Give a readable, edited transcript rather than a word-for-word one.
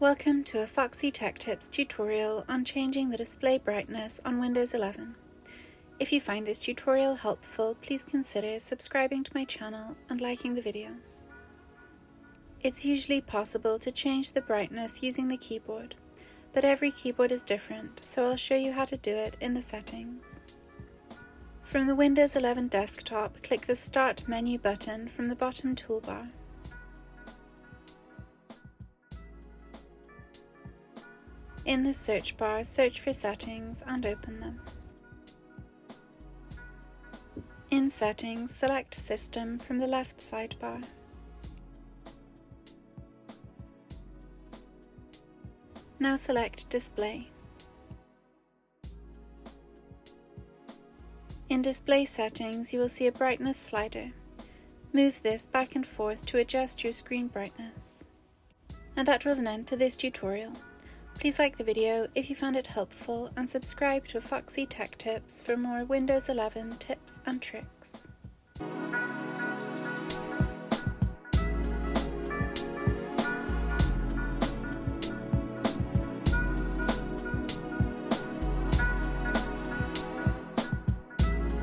Welcome to a Foxy Tech Tips tutorial on changing the display brightness on Windows 11. If you find this tutorial helpful, please consider subscribing to my channel and liking the video. It's usually possible to change the brightness using the keyboard, but every keyboard is different, so I'll show you how to do it in the settings. From the Windows 11 desktop, click the Start menu button from the bottom toolbar. In the search bar, search for Settings and open them. In Settings, select System from the left sidebar. Now select Display. In Display Settings, you will see a brightness slider. Move this back and forth to adjust your screen brightness. And that draws an end to this tutorial. Please like the video if you found it helpful and subscribe to Foxy Tech Tips for more Windows 11 tips and tricks.